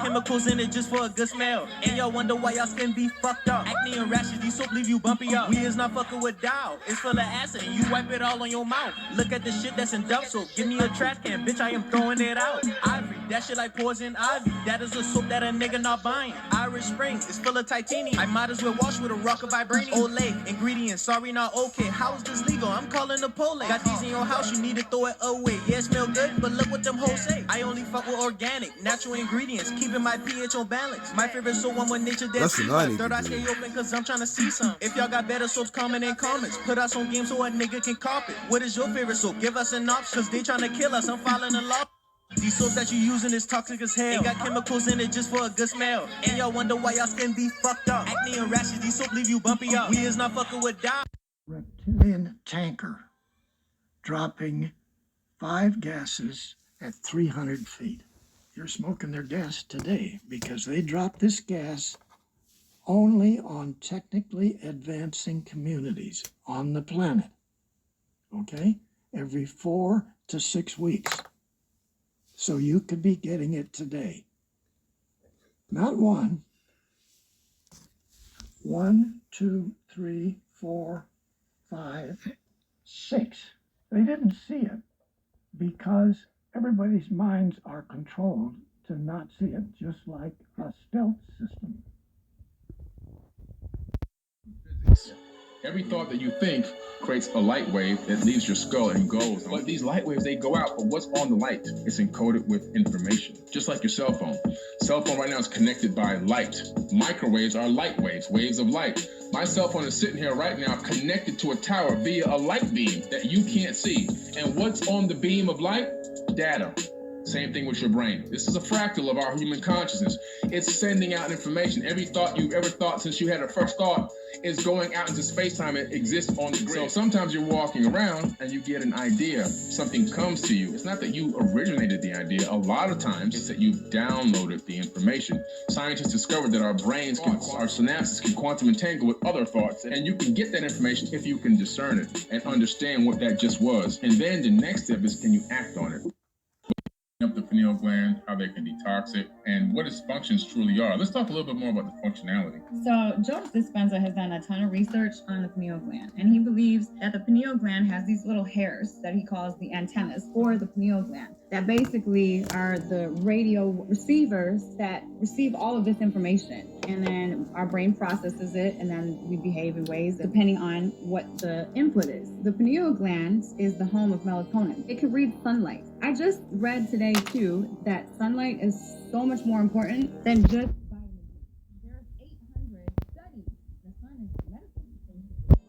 chemicals in it just for a good smell. And y'all wonder why y'all skin be fucked up. Acne and rashes, these soap leave you bumpy up. We is not fucking with Dow. It's full of acid and you wipe it all on your mouth. Look at the shit that's in Dove soap. Give me a trash can, bitch, I am throwing it out. Ivory, that shit like poison ivy. That is a soap that a nigga not buying. Irish Spring is full of titanium. I might as well wash with a rock of vibranium. Olay, ingredients, sorry not okay. How is this legal? I'm calling the police. Got these in your house, you need to throw it away. Yeah, it smell good, but look what them hoes say. I only fuck with organic, natural ingredients, keeping my pH on balance. My favorite soap one with nature dead. Third eye stay open cause I'm trying to see some. If y'all got better soaps, comment in comments. Put us on game so a nigga can cop it. What is your favorite soap? Give us an option, cause they trying to kill us. I'm following the law. These soaps that you using is toxic as hell. They got chemicals in it just for a good smell. And y'all wonder why y'all skin be fucked up. Acne and rashes, these soap leave you bumpy up. We is not fucking with Dow. Reptilian tanker dropping 5 gases at 300 feet. You're smoking their gas today because they drop this gas only on technically advancing communities on the planet. Okay? Every 4 to 6 weeks. So you could be getting it today. Not 1, 2, 3, 4, 5, 6. They didn't see it because everybody's minds are controlled to not see it, just like a stealth system. Every thought that you think creates a light wave that leaves your skull and goes. But these light waves, they go out, but what's on the light? It's encoded with information, just like your cell phone. Cell phone right now is connected by light. Microwaves are light waves, waves of light. My cell phone is sitting here right now connected to a tower via a light beam that you can't see. And what's on the beam of light? Data. Same thing with your brain. This is a fractal of our human consciousness. It's sending out information. Every thought you've ever thought since you had a first thought is going out into space-time. It exists on the grid. So sometimes you're walking around and you get an idea. Something comes to you. It's not that you originated the idea. A lot of times it's that you've downloaded the information. Scientists discovered that our brains, our synapses can quantum entangle with other thoughts. And you can get that information if you can discern it and understand what that just was. And then the next step is, can you act on it? Up the pineal gland, how they can detox it, and what its functions truly are. Let's talk a little bit more about the functionality. So Joe Dispenza has done a ton of research on the pineal gland, and he believes that the pineal gland has these little hairs that he calls the antennas for the pineal gland that basically are the radio receivers that receive all of this information. And then our brain processes it, and then we behave in ways depending on what the input is. The pineal gland is the home of melatonin. It can read sunlight. I just read today, too, that sunlight is so much more important than just vitamin D. There's 800 studies. The sun is medicine.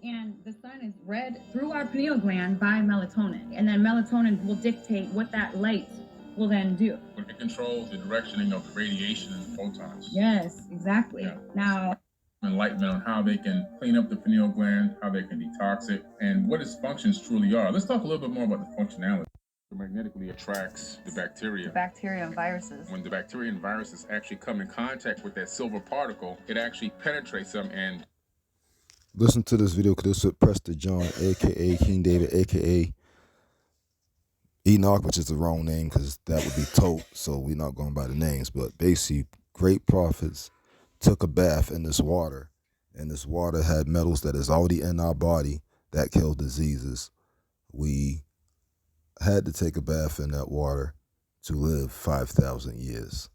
And the sun is read through our pineal gland by melatonin. And then melatonin will dictate what that light will then do. It controls the directioning of the radiation and photons. Yes, exactly. Yeah. Now, enlightenment on how they can clean up the pineal gland, how they can detox it, and what its functions truly are. Let's talk a little bit more about the functionality. It magnetically attracts the bacteria. The bacteria and viruses. When the bacteria and viruses actually come in contact with that silver particle, it actually penetrates them and... Listen to this video because this would Prester John, a.k.a. King David, a.k.a. Enoch, which is the wrong name because that would be Tote, so we're not going by the names. But basically, great prophets took a bath in this water, and this water had metals that is already in our body that kill diseases. We had to take a bath in that water to live 5,000 years.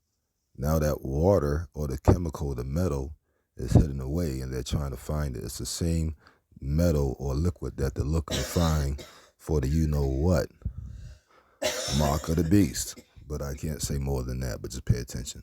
Now that water or the chemical, the metal, is hidden away and they're trying to find it. It's the same metal or liquid that they're looking to find for the you-know-what, mark of the beast. But I can't say more than that, but just pay attention.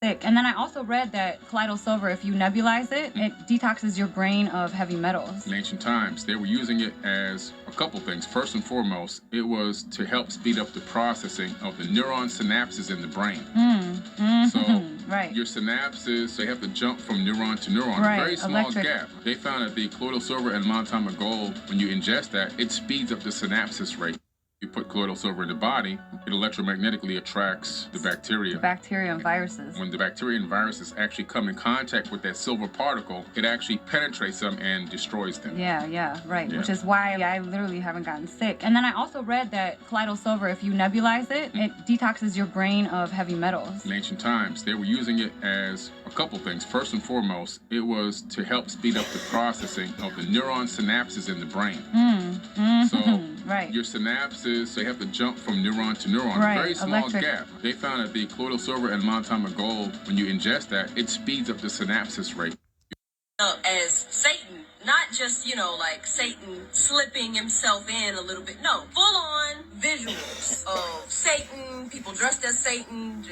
And then I also read that colloidal silver, if you nebulize it, it detoxes your brain of heavy metals. In ancient times, they were using it as a couple things. First and foremost, it was to help speed up the processing of the neuron synapses in the brain. So right. Your synapses, they have to jump from neuron to neuron, right. A very small gap. They found that the colloidal silver and monatomic gold, when you ingest that, it speeds up the synapses rate. You put colloidal silver in the body, it electromagnetically attracts the bacteria. The bacteria and viruses. When the bacteria and viruses actually come in contact with that silver particle, it actually penetrates them and destroys them. Yeah, right. Yeah. Which is why I literally haven't gotten sick. And then I also read that colloidal silver, if you nebulize it, it detoxes your brain of heavy metals. In ancient times, they were using it as a couple things. First and foremost, it was to help speed up the processing of the neuron synapses in the brain. So right. your synapses, they have to jump from neuron to neuron. Right, A very small electric. gap. They found that the colloidal silver and monatomic gold, when you ingest that, it speeds up the synapses rate. As Satan, not just, like Satan slipping himself in a little bit. No, full on visuals of Satan, people dressed as Satan,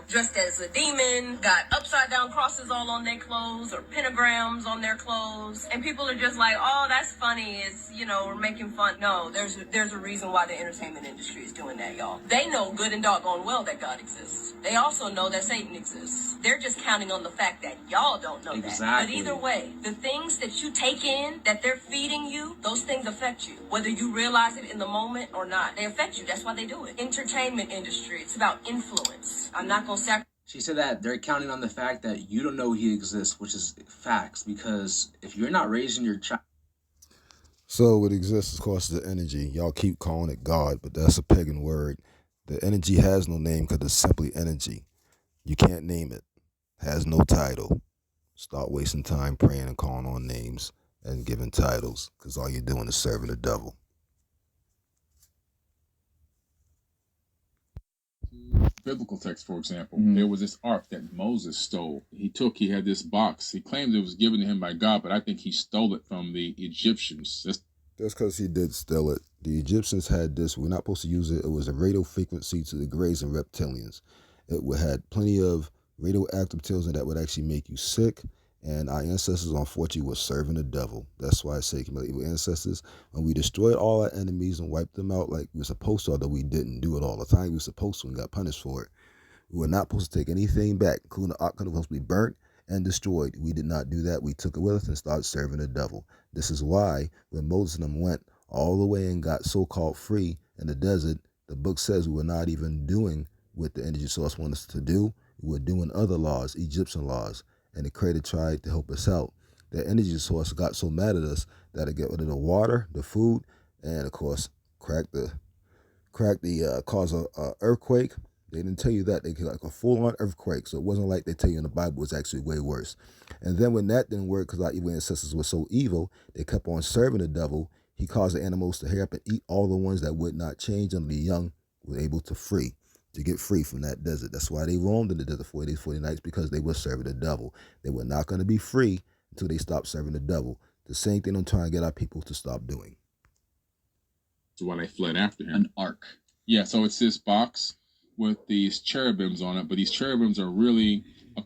dressed as a demon, got upside down crosses all on their clothes or pentagrams on their clothes. And people are just like, oh, that's funny. It's, we're making fun. No, there's a reason why the entertainment industry is doing that, y'all. They know good and doggone well that God exists. They also know that Satan exists. They're just counting on the fact that y'all don't know that. But either way, the things that you take in, that they're feeding you, those things affect you. Whether you realize it in the moment or not, they affect you. That's why they do it. Entertainment industry, it's about influence. I'm not going to sacrifice. She said that they're counting on the fact that you don't know he exists, which is facts, because if you're not raising your child. So what exists, of course, is the energy. Y'all keep calling it God, but that's a pagan word. The energy has no name because it's simply energy. You can't name it. Has no title. Start wasting time praying and calling on names and giving titles, because all you're doing is serving the devil. Biblical text, for example, there was this ark that Moses stole. He had this box. He claimed it was given to him by God, but I think he stole it from the Egyptians. That's because he did steal it. The Egyptians had this. We're not supposed to use it. It was a radio frequency to the greys and reptilians. It had plenty of radioactive materials in that would actually make you sick. And our ancestors, unfortunately, were serving the devil. That's why I say evil ancestors. When we destroyed all our enemies and wiped them out like we were supposed to, although we didn't do it all the time, we were supposed to and got punished for it. We were not supposed to take anything back, including the ark was supposed to be burnt and destroyed. We did not do that. We took it with us and started serving the devil. This is why when Moses and them went all the way and got so-called free in the desert, the book says we were not even doing what the energy source wanted us to do. We were doing other laws, Egyptian laws. And the creator tried to help us out. The energy source got so mad at us that it got rid of the water, the food, and of course, cause a earthquake. They didn't tell you that. They could like a full-on earthquake. So it wasn't like they tell you in the Bible. It was actually way worse. And then when that didn't work, because our evil ancestors were so evil, they kept on serving the devil. He caused the animals to hurry up and eat all the ones that would not change, and the young were able to get free from that desert. That's why they roamed in the desert 40 days, 40 nights, because they were serving the devil. They were not going to be free until they stopped serving the devil. The same thing I'm trying to get our people to stop doing. So why they fled after him. An ark. Yeah, so it's this box with these cherubims on it, but these cherubims are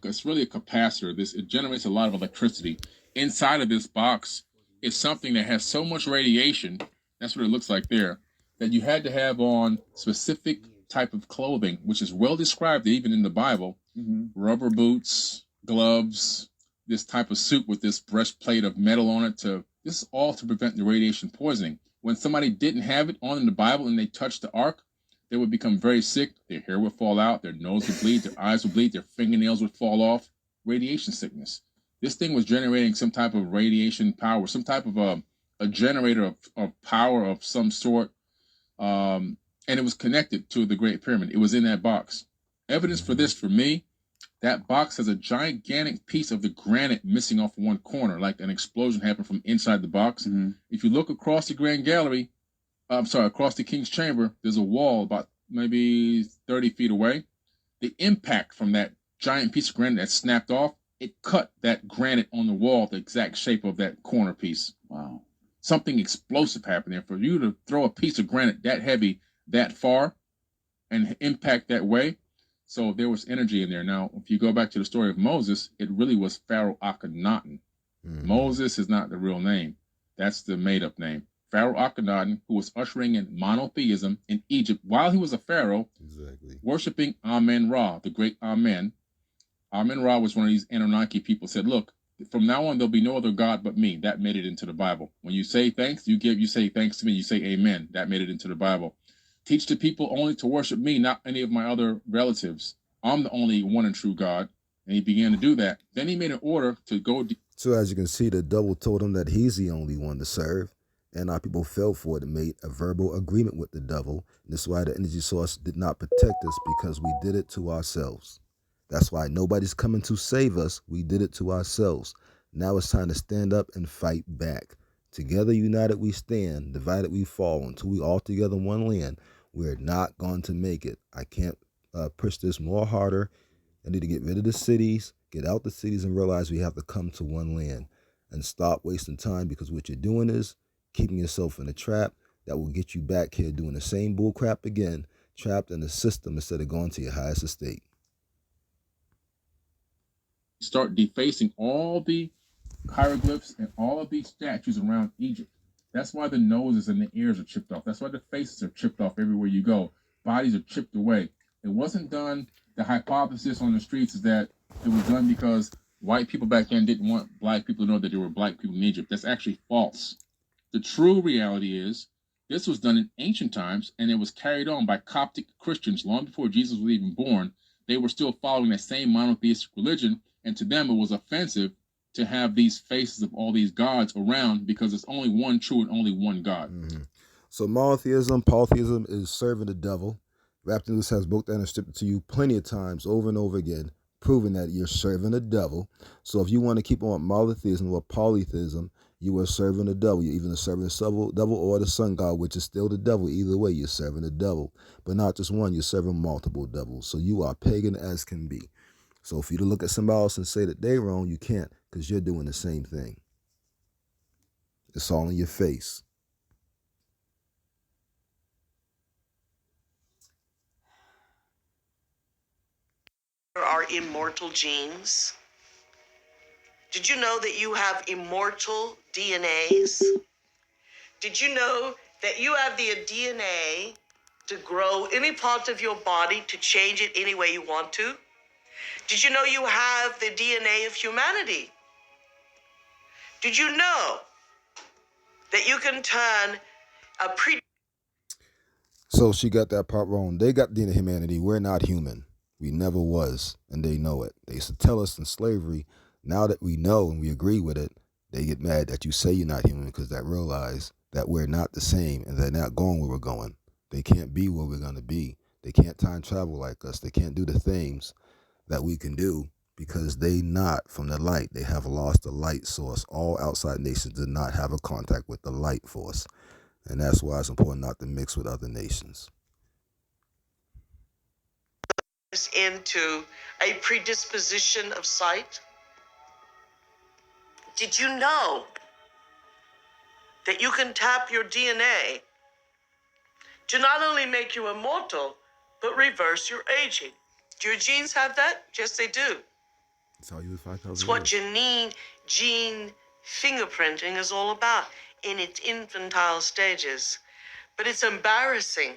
it's really a capacitor. It generates a lot of electricity. Inside of this box is something that has so much radiation, that's what it looks like there, that you had to have on specific type of clothing, which is well described even in the Bible. Rubber boots, gloves, this type of suit with this breastplate of metal on it. This is all to prevent the radiation poisoning. When somebody didn't have it on in the Bible and they touched the ark, they would become very sick. Their hair would fall out, their nose would bleed, their eyes would bleed, their fingernails would fall off. Radiation sickness. This thing was generating some type of radiation power, some type of a generator of power of some sort. And it was connected to the Great Pyramid. It was in that box. Evidence for this, for me, that box has a gigantic piece of the granite missing off one corner, like an explosion happened from inside the box. If you look across the Grand Gallery, across the King's Chamber, there's a wall about maybe 30 feet away. The impact from that giant piece of granite that snapped off, it cut that granite on the wall, the exact shape of that corner piece. Wow. Something explosive happened there. For you to throw a piece of granite that heavy that far and impact that way, so there was energy in there. Now, if you go back to the story of Moses, it really was Pharaoh Akhenaten. Moses is not the real name. That's the made-up name. Pharaoh Akhenaten, who was ushering in monotheism in Egypt while he was a pharaoh, worshiping Amen-Ra, the great Amen. Amen-Ra was one of these Anunnaki people, said, look, from now on, there'll be no other God but me. That made it into the Bible. When you say thanks, you say thanks to me, you say amen. That made it into the Bible. Teach the people only to worship me, not any of my other relatives. I'm the only one and true God. And he began to do that. Then he made an order to go. So as you can see, the devil told him that he's the only one to serve. And our people fell for it and made a verbal agreement with the devil. And this is why the energy source did not protect us, because we did it to ourselves. That's why nobody's coming to save us. We did it to ourselves. Now it's time to stand up and fight back. Together, united we stand, divided we fall. Until we all together in one land, we're not going to make it. I can't push this more harder. I need to get rid of the cities, get out the cities, and realize we have to come to one land and stop wasting time, because what you're doing is keeping yourself in a trap that will get you back here doing the same bull crap again, trapped in the system instead of going to your highest estate. Start defacing all the hieroglyphs and all of these statues around Egypt. That's why the noses and the ears are chipped off. That's why the faces are chipped off everywhere you go. Bodies are chipped away. It wasn't done. The hypothesis on the streets is that it was done because white people back then didn't want black people to know that there were black people in Egypt. That's actually false. The true reality is this was done in ancient times, and it was carried on by Coptic Christians long before Jesus was even born. They were still following that same monotheistic religion, and to them it was offensive to have these faces of all these gods around, because it's only one true and only one God. Mm-hmm. So monotheism, polytheism is serving the devil. Rap News has broke down and stripped it to you plenty of times over and over again, proving that you're serving the devil. So if you want to keep on monotheism or polytheism, you are serving the devil. You're either serving the devil or the sun god, which is still the devil. Either way, you're serving the devil. But not just one, you're serving multiple devils. So you are pagan as can be. So for you to look at somebody else and say that they're wrong, you can't, because you're doing the same thing. It's all in your face. There are immortal genes. Did you know that you have immortal DNAs? Did you know that you have the DNA to grow any part of your body, to change it any way you want to? Did you know you have the DNA of humanity? Did you know that you can turn a So she got that part wrong. They got DNA of humanity. We're not human. We never was, and they know it. They used to tell us in slavery. Now that we know and we agree with it, they get mad that you say you're not human, because they realize that we're not the same and they're not going where we're going. They can't be where we're going to be. They can't time travel like us. They can't do the things that we can do, because they not from the light. They have lost the light source. All outside nations did not have a contact with the light force. And that's why it's important not to mix with other nations. into a predisposition of sight? Did you know that you can tap your DNA to not only make you immortal, but reverse your aging? Do your genes have that? Yes, they do. That's how you was 5,000 It's what years. gene fingerprinting is all about in its infantile stages. But it's embarrassing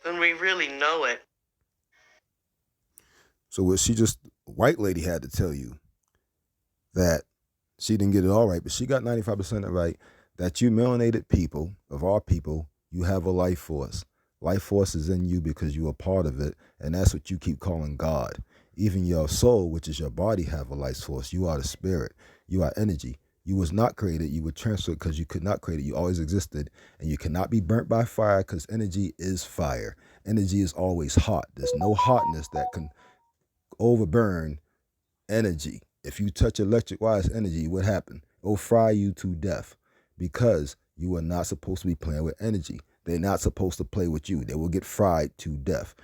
when we really know it. So what white lady had to tell you that she didn't get it all right, but she got 95% it right, that you melanated people, of our people, you have a life force. Life force is in you because you are part of it, and that's what you keep calling God. Even your soul, which is your body, have a life force. You are the spirit. You are energy. You was not created. You were transferred because you could not create it. You always existed, and you cannot be burnt by fire, because energy is fire. Energy is always hot. There's no hotness that can overburn energy. If you touch electric wires energy, what happened? It will fry you to death, because you are not supposed to be playing with energy. They're not supposed to play with you. They will get fried to death.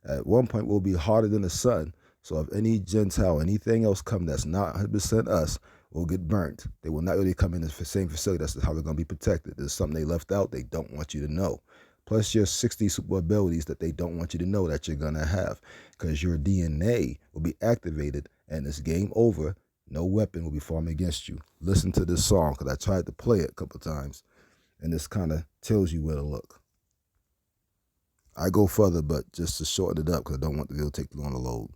At one point, we'll be hotter than the sun. So if any Gentile, anything else come that's not 100% us, will get burnt. They will not really come in the same facility. That's how they're going to be protected. There's something they left out they don't want you to know. Plus your 60 super abilities that they don't want you to know that you're going to have, because your DNA will be activated and it's game over. No weapon will be formed against you. Listen to this song, because I tried to play it a couple times, and this kind of tells you where to look. I go further, but just to shorten it up, because I don't want the video to take too long to load.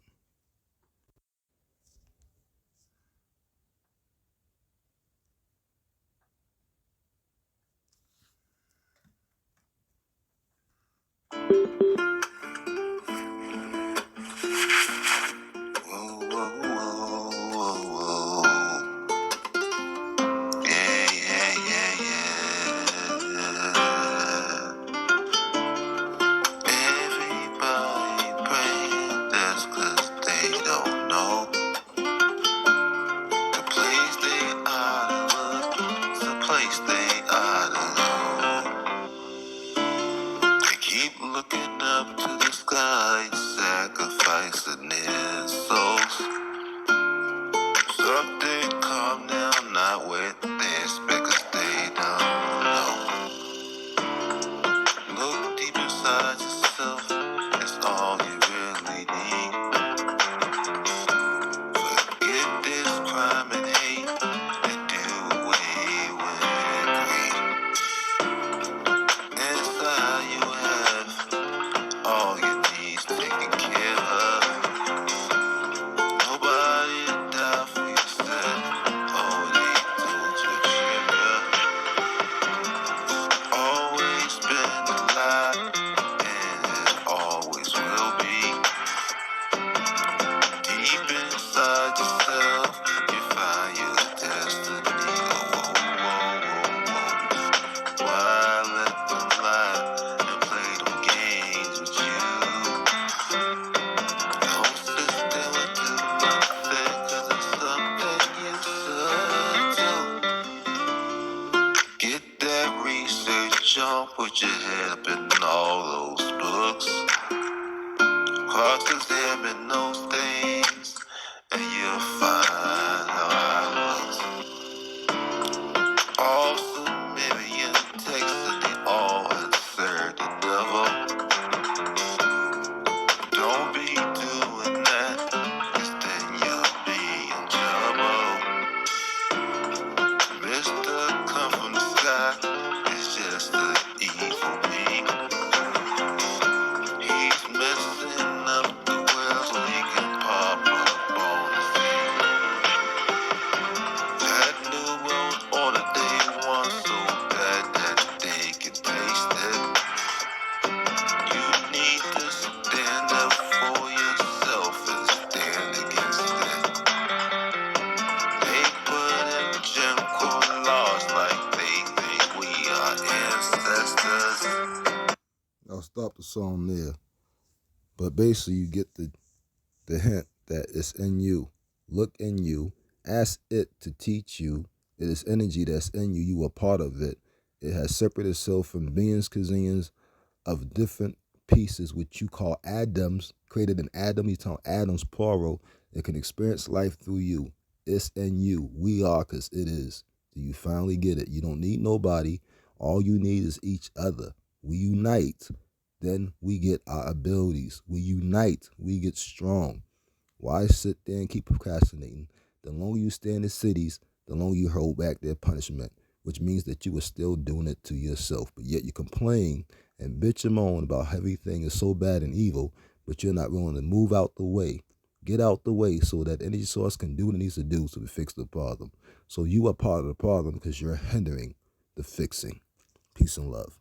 Everybody praying just 'cause they don't know the place they ought to look, the place they ought to know. They keep looking up to the sky, sacrificing their souls. Something calm down, not with they expect 'cause they don't know. Look deep inside yourself, it's all you really need. Forget this crime and hate and do away with greed. Inside you have all your needs taken care of. Nobody to die for yourself. Oh, they told you trigger. Always been a lie, and it always will be. Deep inside yourself, you find your destiny. Oh, whoa, whoa, whoa. Why let them lie and play them games with you? Don't sit still and do nothing, 'cause it's something you should do. Get that research on, put your head up in all those books. Cross-examine those things, and you'll find how I look. All Sumerian texts, and they all answer the devil. Don't be doing that, 'cause then you'll be in trouble. Mr. Come from the sky is just an evil being. He's messing up the world so he can pop up on the scene. That new world order they want so bad that they can taste it. You need to stand up for yourself and stand against it. They put in Jim Crow laws like they think we are ancestors. I'll stop the song there. But basically, you get the hint that it's in you. Look in you. Ask it to teach you. It is energy that's in you. You are part of it. It has separated itself from billions, gazillions of different pieces, which you call atoms, created an atom. You talk atoms, plural. It can experience life through you. It's in you. We are, because it is. Do you finally get it? You don't need nobody. All you need is each other. We unite. Then we get our abilities. We unite. We get strong. Why sit there and keep procrastinating? The longer you stay in the cities, the longer you hold back their punishment, which means that you are still doing it to yourself. But yet you complain and bitch and moan about how everything is so bad and evil, but you're not willing to move out the way. Get out the way so that energy source can do what it needs to do to fix the problem. So you are part of the problem because you're hindering the fixing. Peace and love.